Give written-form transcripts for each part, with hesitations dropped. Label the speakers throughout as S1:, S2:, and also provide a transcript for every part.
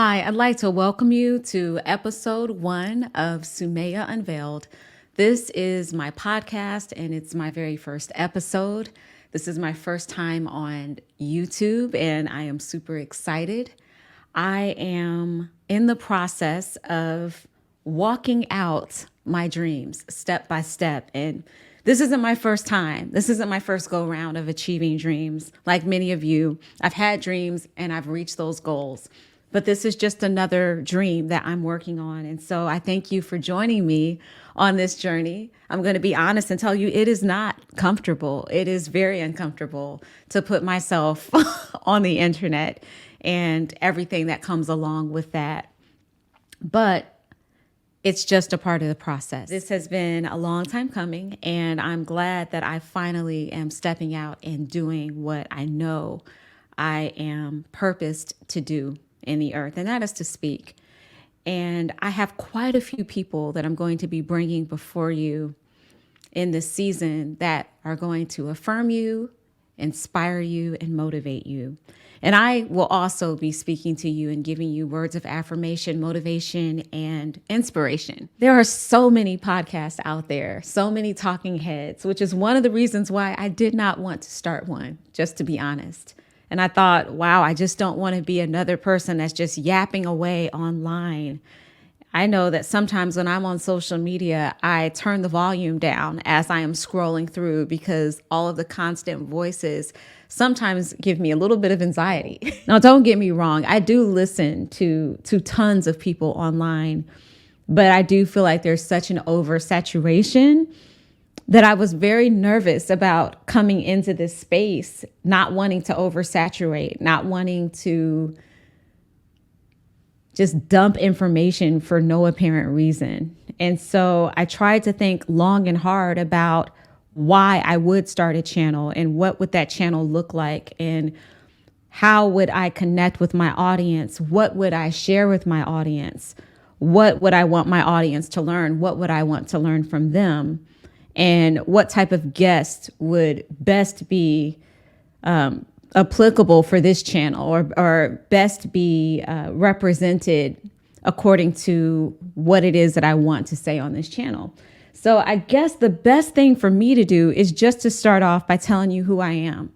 S1: Hi, I'd like to welcome you to episode 1 of Sumaya Unveiled. This is my podcast and it's my very first episode. This is my first time on YouTube and I am super excited. I am in the process of walking out my dreams step by step. And this isn't my first time. This isn't my first go round of achieving dreams. Like many of you, I've had dreams and I've reached those goals. But this is just another dream that I'm working on. And so I thank you for joining me on this journey. I'm going to be honest and tell you it is not comfortable. It is very uncomfortable to put myself on the internet and everything that comes along with that. But it's just a part of the process. This has been a long time coming, and I'm glad that I finally am stepping out and doing what I know I am purposed to do in the earth, and that is to speak. And I have quite a few people that I'm going to be bringing before you in this season that are going to affirm you, inspire you, and motivate you. And I will also be speaking to you and giving you words of affirmation, motivation, and inspiration. There are so many podcasts out there, so many talking heads, which is one of the reasons why I did not want to start one, just to be honest. And I thought, wow, I just don't want to be another person that's just yapping away online. I know that sometimes when I'm on social media, I turn the volume down as I am scrolling through because all of the constant voices sometimes give me a little bit of anxiety. Now, don't get me wrong. I do listen to tons of people online, but I do feel like there's such an oversaturation that I was very nervous about coming into this space, not wanting to oversaturate, not wanting to just dump information for no apparent reason. And so I tried to think long and hard about why I would start a channel and what would that channel look like and how would I connect with my audience? What would I share with my audience? What would I want my audience to learn? What would I want to learn from them? And what type of guest would best be applicable for this channel or best be represented according to what it is that I want to say on this channel. So I guess the best thing for me to do is just to start off by telling you who I am.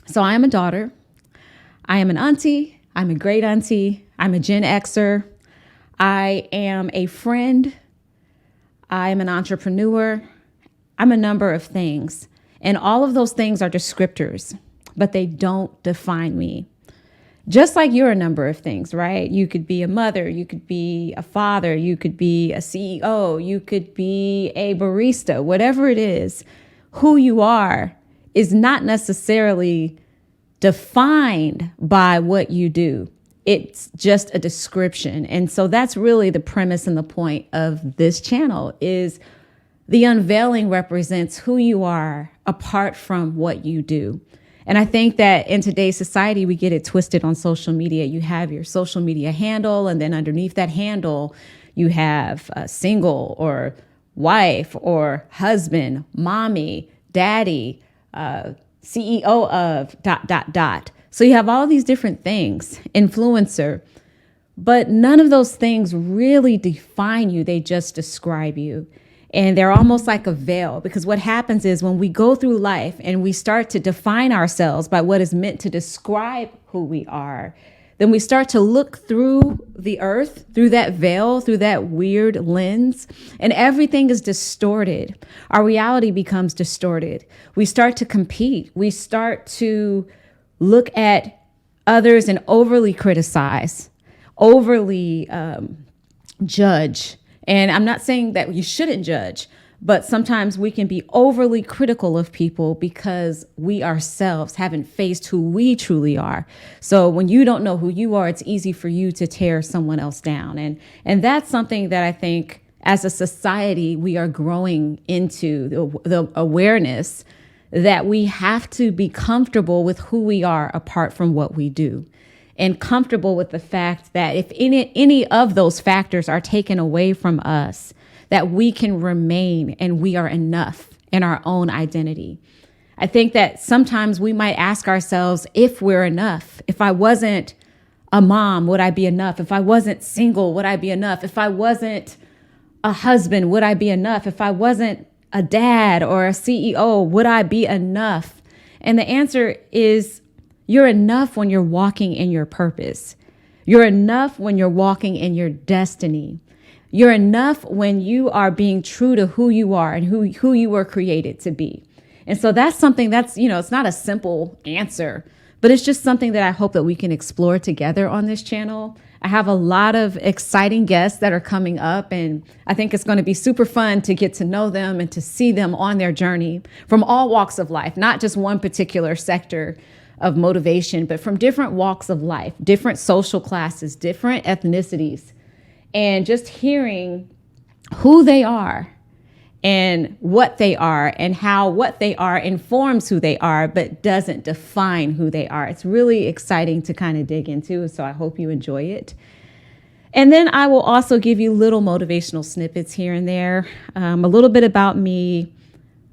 S1: So I am a daughter. I am an auntie. I'm a great auntie. I'm a Gen Xer. I am a friend. I am an entrepreneur. I'm a number of things. And all of those things are descriptors, but they don't define me. Just like you're a number of things, right? You could be a mother, you could be a father, you could be a CEO, you could be a barista, whatever it is. Who you are is not necessarily defined by what you do. It's just a description. And so that's really the premise and the point of this channel is the unveiling represents who you are apart from what you do. And I think that in today's society, we get it twisted on social media. You have your social media handle, and then underneath that handle, you have a single or wife or husband, mommy, daddy, CEO of ... So you have all these different things, influencer, but none of those things really define you. They just describe you. And they're almost like a veil, because what happens is when we go through life and we start to define ourselves by what is meant to describe who we are, then we start to look through the earth, through that veil, through that weird lens, and everything is distorted. Our reality becomes distorted. We start to compete. We start to look at others and overly criticize, overly judge. And I'm not saying that you shouldn't judge, but sometimes we can be overly critical of people because we ourselves haven't faced who we truly are. So when you don't know who you are, it's easy for you to tear someone else down. And that's something that I think as a society, we are growing into the awareness that we have to be comfortable with who we are apart from what we do. And comfortable with the fact that if any of those factors are taken away from us, that we can remain and we are enough in our own identity. I think that sometimes we might ask ourselves if we're enough. If I wasn't a mom, would I be enough? If I wasn't single, would I be enough? If I wasn't a husband, would I be enough? If I wasn't a dad or a CEO, would I be enough? And the answer is you're enough when you're walking in your purpose. You're enough when you're walking in your destiny. You're enough when you are being true to who you are and who you were created to be. And so that's something that's, it's not a simple answer, but it's just something that I hope that we can explore together on this channel. I have a lot of exciting guests that are coming up, and I think it's going to be super fun to get to know them and to see them on their journey from all walks of life, not just one particular sector of motivation, but from different walks of life, different social classes, different ethnicities, and just hearing who they are and what they are and how what they are informs who they are, but doesn't define who they are. It's really exciting to kind of dig into. So I hope you enjoy it. And then I will also give you little motivational snippets here and there. A little bit about me.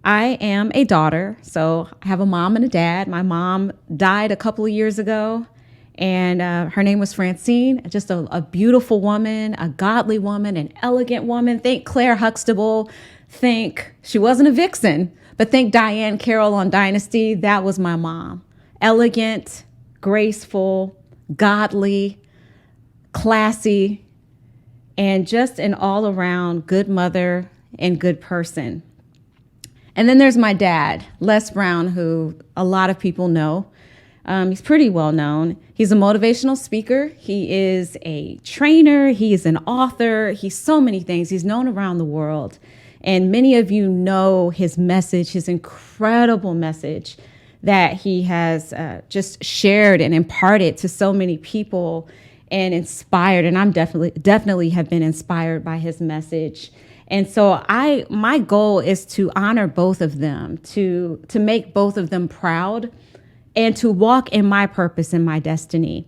S1: I am a daughter. So I have a mom and a dad. My mom died a couple of years ago, and her name was Francine, just a beautiful woman, a godly woman, an elegant woman. Think Claire Huxtable. Think she wasn't a vixen, but think Diane Carroll on Dynasty. That was my mom. Elegant, graceful, godly, classy, and just an all around good mother and good person. And then there's my dad, Les Brown, who a lot of people know. He's pretty well known. He's a motivational speaker. He is a trainer. He is an author. He's so many things. He's known around the world. And many of you know his message, his incredible message that he has just shared and imparted to so many people and inspired. And I'm definitely have been inspired by his message. And so my goal is to honor both of them, to make both of them proud, and to walk in my purpose and my destiny.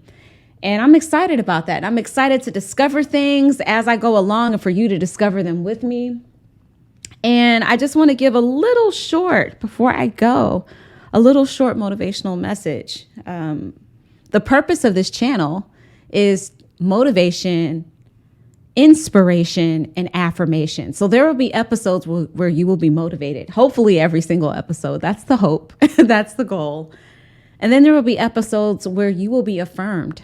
S1: And I'm excited about that. I'm excited to discover things as I go along and for you to discover them with me. And I just want to give a little short motivational message. The purpose of this channel is motivation, inspiration, and affirmation. So there will be episodes where you will be motivated, hopefully every single episode. That's the hope. That's the goal. And then there will be episodes where you will be affirmed.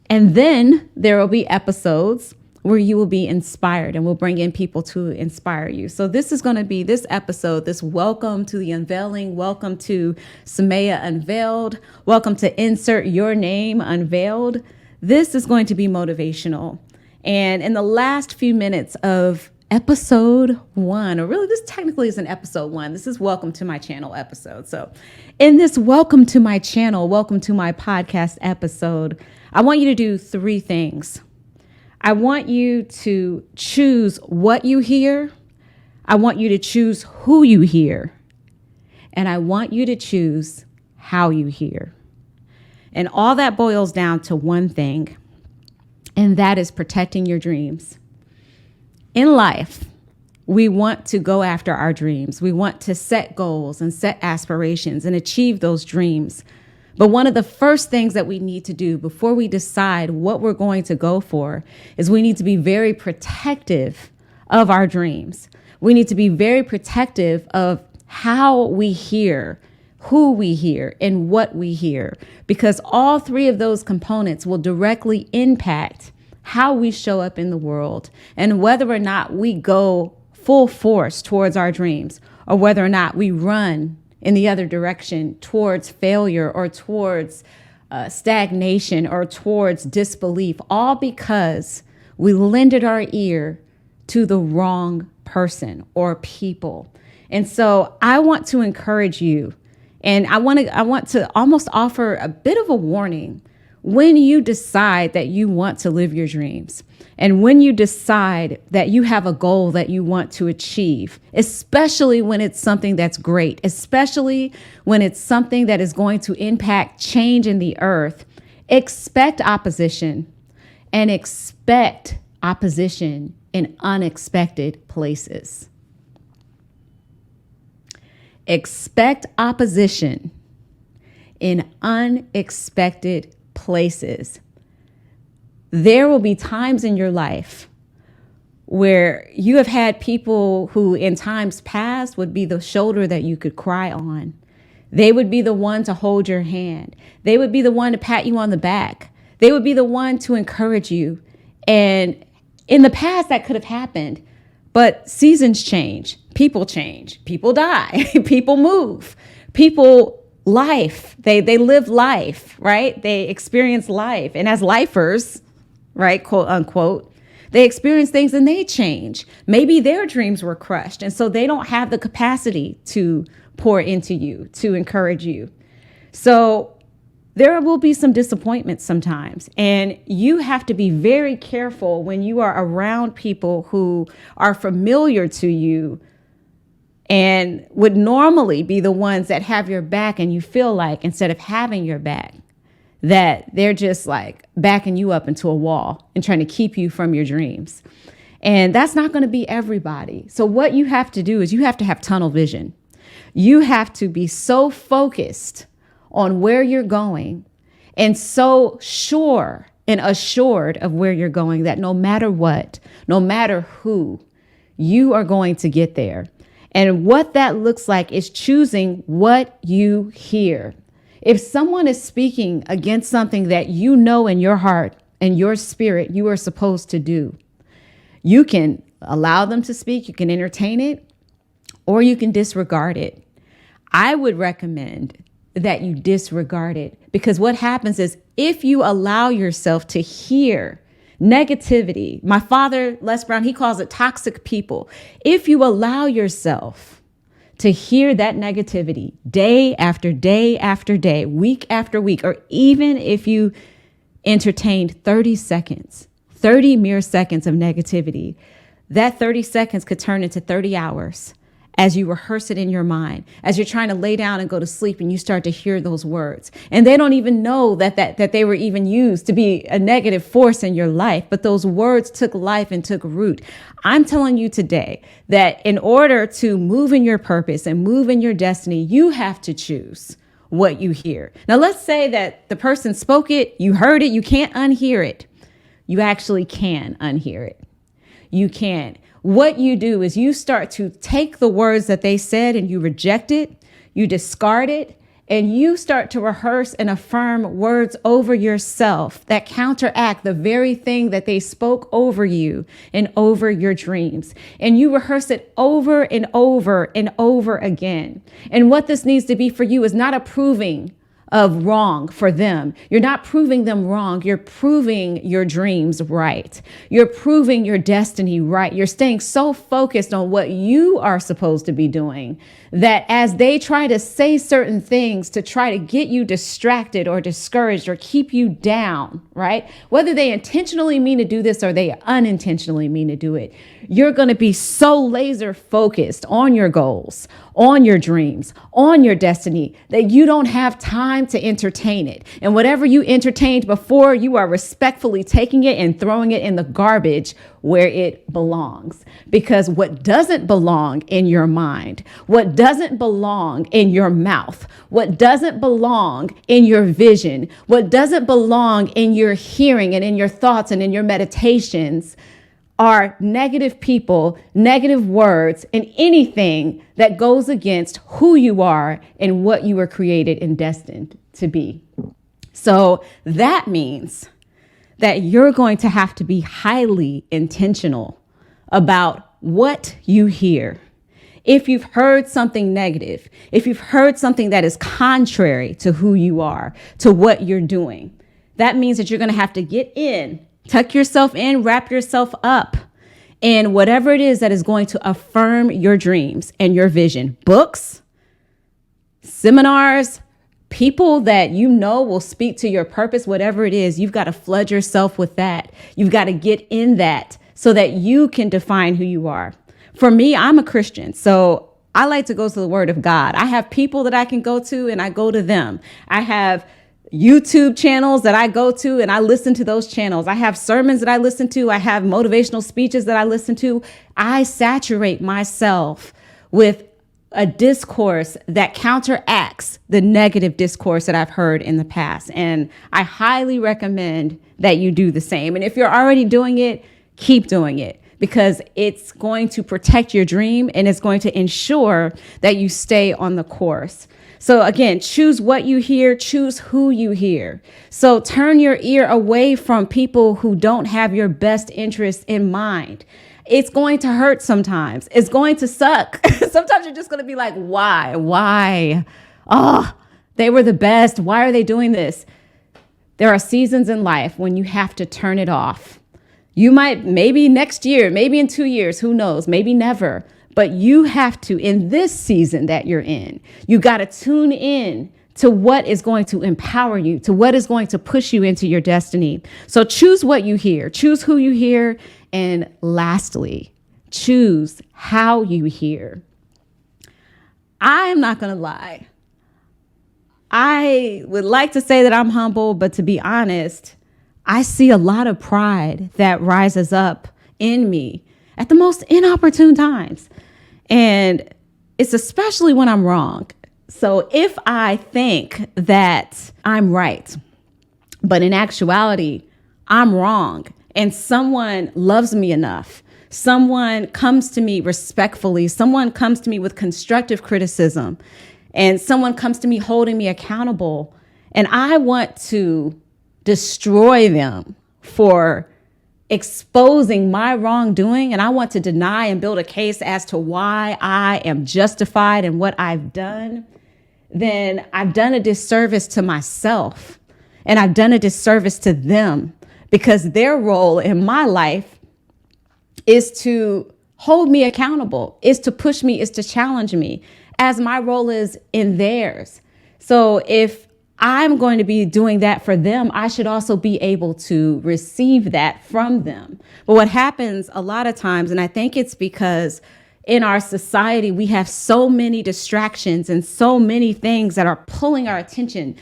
S1: And then there will be episodes where you will be inspired, and we'll bring in people to inspire you. So this is going to be this episode, this welcome to the unveiling, welcome to Sumaya Unveiled, welcome to insert your name, Unveiled. This is going to be motivational. And in the last few minutes of episode 1, or really this technically isn't episode 1, this is welcome to my channel episode. So in this welcome to my channel, welcome to my podcast episode, I want you to do 3 things. I want you to choose what you hear. I want you to choose who you hear. And I want you to choose how you hear. And all that boils down to one thing, and that is protecting your dreams. In life, we want to go after our dreams. We want to set goals and set aspirations and achieve those dreams. But one of the first things that we need to do before we decide what we're going to go for is we need to be very protective of our dreams. We need to be very protective of how we hear, who we hear, and what we hear, because all 3 of those components will directly impact how we show up in the world and whether or not we go full force towards our dreams or whether or not we run in the other direction towards failure or towards stagnation or towards disbelief, all because we lended our ear to the wrong person or people. And so I want to encourage you, and I want to almost offer a bit of a warning when you decide that you want to live your dreams. And when you decide that you have a goal that you want to achieve, especially when it's something that's great, especially when it's something that is going to impact change in the earth, expect opposition, and expect opposition in unexpected places. Expect opposition in unexpected places. there will be times in your life where you have had people who in times past would be the shoulder that you could cry on. They would be the one to hold your hand. They would be the one to pat you on the back. They would be the one to encourage you. And in the past, that could have happened. But seasons change. People change. People die. People move. People life. They live life, right? They experience life. And as lifers, right, quote unquote, they experience things and they change. Maybe their dreams were crushed. And so they don't have the capacity to pour into you, to encourage you. So there will be some disappointments sometimes. And you have to be very careful when you are around people who are familiar to you and would normally be the ones that have your back, and you feel like instead of having your back, that they're just like backing you up into a wall and trying to keep you from your dreams. And that's not going to be everybody. So what you have to do is you have to have tunnel vision. You have to be so focused on where you're going and so sure and assured of where you're going that no matter what, no matter who, you are going to get there. And what that looks like is choosing what you hear. If someone is speaking against something that you know in your heart and your spirit you are supposed to do, you can allow them to speak, you can entertain it, or you can disregard it. I would recommend that you disregard it, because what happens is if you allow yourself to hear negativity, my father, Les Brown, he calls it toxic people. If you allow yourself to hear that negativity day after day after day, week after week, or even if you entertained 30 seconds, 30 mere seconds of negativity, that 30 seconds could turn into 30 hours as you rehearse it in your mind, as you're trying to lay down and go to sleep and you start to hear those words. And they don't even know that they were even used to be a negative force in your life, but those words took life and took root. I'm telling you today that in order to move in your purpose and move in your destiny, you have to choose what you hear. Now, let's say that the person spoke it, you heard it, you can't unhear it. You actually can unhear it. You can. What you do is you start to take the words that they said and you reject it, you discard it, and you start to rehearse and affirm words over yourself that counteract the very thing that they spoke over you and over your dreams. And you rehearse it over and over and over again. And what this needs to be for you is not approving of wrong for them. You're not proving them wrong. You're proving your dreams right. You're proving your destiny right. You're staying so focused on what you are supposed to be doing that as they try to say certain things to try to get you distracted or discouraged or keep you down, right? Whether they intentionally mean to do this or they unintentionally mean to do it, you're going to be so laser focused on your goals, on your dreams, on your destiny, that you don't have time to entertain it. And whatever you entertained before, you are respectfully taking it and throwing it in the garbage where it belongs. Because what doesn't belong in your mind, what doesn't belong in your mouth, what doesn't belong in your vision, what doesn't belong in your hearing and in your thoughts and in your meditations are negative people, negative words, and anything that goes against who you are and what you were created and destined to be. So that means that you're going to have to be highly intentional about what you hear. If you've heard something negative, if you've heard something that is contrary to who you are, to what you're doing, that means that you're going to have to get in, tuck yourself in, wrap yourself up in whatever it is that is going to affirm your dreams and your vision. Books, seminars, people that you know will speak to your purpose, whatever it is, you've got to flood yourself with that. You've got to get in that so that you can define who you are. For me, I'm a Christian, so I like to go to the Word of God. I have people that I can go to and I go to them. I have YouTube channels that I go to and I listen to those channels. I have sermons that I listen to. I have motivational speeches that I listen to. I saturate myself with a discourse that counteracts the negative discourse that I've heard in the past. And I highly recommend that you do the same. And if you're already doing it, keep doing it, because it's going to protect your dream and it's going to ensure that you stay on the course. So again, choose what you hear, choose who you hear. So turn your ear away from people who don't have your best interests in mind. It's going to hurt sometimes. It's going to suck. Sometimes you're just going to be like, why? Oh, they were the best. Why are they doing this? There are seasons in life when you have to turn it off. You might, maybe next year, maybe in 2 years, who knows, maybe never. But you have to, in this season that you're in, you got to tune in to what is going to empower you, to what is going to push you into your destiny. So choose what you hear, choose who you hear. And lastly, choose how you hear. I am not going to lie. I would like to say that I'm humble, but to be honest, I see a lot of pride that rises up in me at the most inopportune times. And it's especially when I'm wrong. So if I think that I'm right, but in actuality, I'm wrong, and someone loves me enough, someone comes to me respectfully, someone comes to me with constructive criticism, and someone comes to me holding me accountable, and I want to destroy them for exposing my wrongdoing, and I want to deny and build a case as to why I am justified in what I've done, then I've done a disservice to myself, and I've done a disservice to them, because their role in my life is to hold me accountable, is to push me, is to challenge me, as my role is in theirs. So if I'm going to be doing that for them, I should also be able to receive that from them. But what happens a lot of times, and I think it's because in our society, we have so many distractions and so many things that are pulling our attention,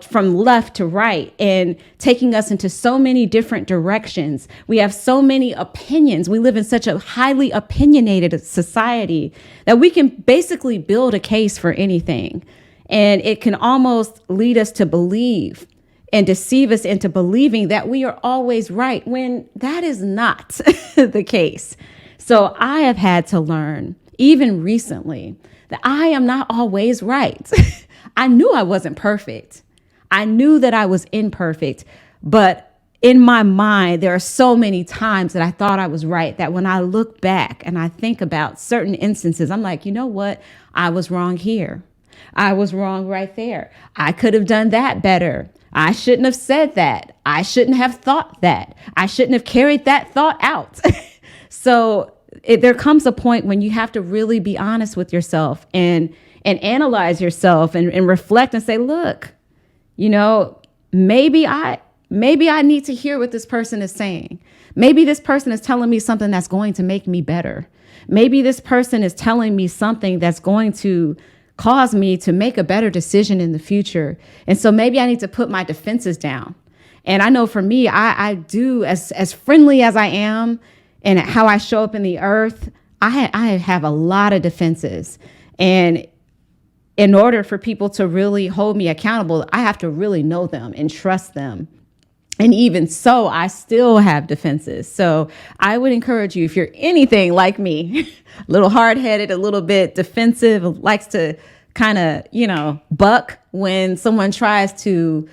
S1: from left to right and taking us into so many different directions. We have so many opinions. We live in such a highly opinionated society that we can basically build a case for anything. And it can almost lead us to believe and deceive us into believing that we are always right, when that is not the case. So I have had to learn, even recently, that I am not always right. I knew I wasn't perfect. I knew that I was imperfect. But in my mind, there are so many times that I thought I was right, that when I look back and I think about certain instances, I'm like, you know what? I was wrong here. I was wrong right there. I could have done that better. I shouldn't have said that. I shouldn't have thought that. I shouldn't have carried that thought out. So there comes a point when you have to really be honest with yourself and analyze yourself and reflect and say, look, maybe I need to hear what this person is saying. Maybe this person is telling me something that's going to make me better. Maybe this person is telling me something that's going to cause me to make a better decision in the future. And so maybe I need to put my defenses down. And I know for me, I do, as friendly as I am and how I show up in the earth, I have a lot of defenses. And in order for people to really hold me accountable, I have to really know them and trust them. And even so, I still have defenses. So I would encourage you, if you're anything like me, a little hard-headed, a little bit defensive, likes to kind of, buck when someone tries to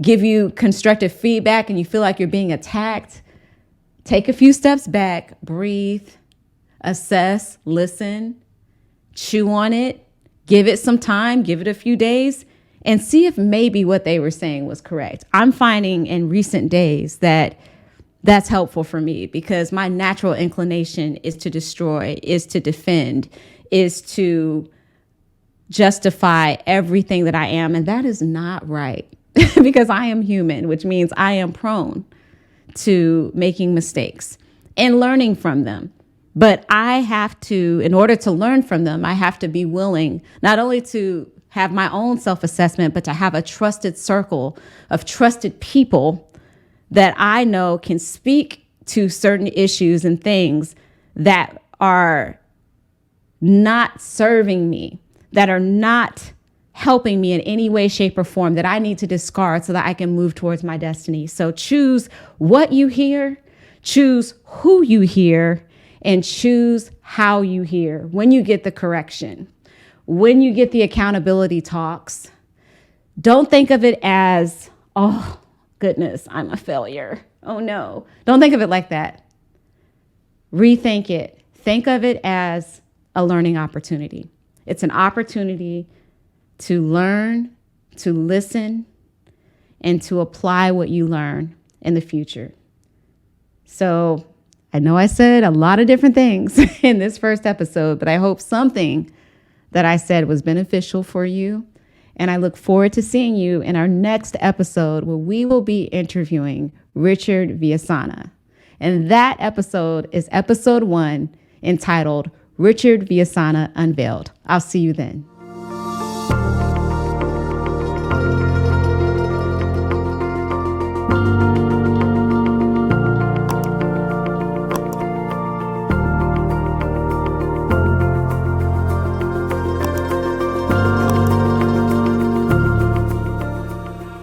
S1: give you constructive feedback and you feel like you're being attacked, take a few steps back, breathe, assess, listen, chew on it, give it some time, give it a few days, and see if maybe what they were saying was correct. I'm finding in recent days that that's helpful for me, because my natural inclination is to destroy, is to defend, is to justify everything that I am. And that is not right, because I am human, which means I am prone to making mistakes and learning from them. But I have to, in order to learn from them, I have to be willing not only to have my own self-assessment, but to have a trusted circle of trusted people that I know can speak to certain issues and things that are not serving me, that are not helping me in any way, shape, or form, that I need to discard so that I can move towards my destiny. So choose what you hear, choose who you hear, and choose how you hear. When you get the correction, when you get the accountability talks, don't think of it as, oh, goodness, I'm a failure. Oh, no. Don't think of it like that. Rethink it. Think of it as a learning opportunity. It's an opportunity to learn, to listen, and to apply what you learn in the future. So I know I said a lot of different things in this first episode, but I hope something that I said was beneficial for you. And I look forward to seeing you in our next episode, where we will be interviewing Richard Viasana. And that episode is episode 1, entitled Richard Viasana Unveiled. I'll see you then.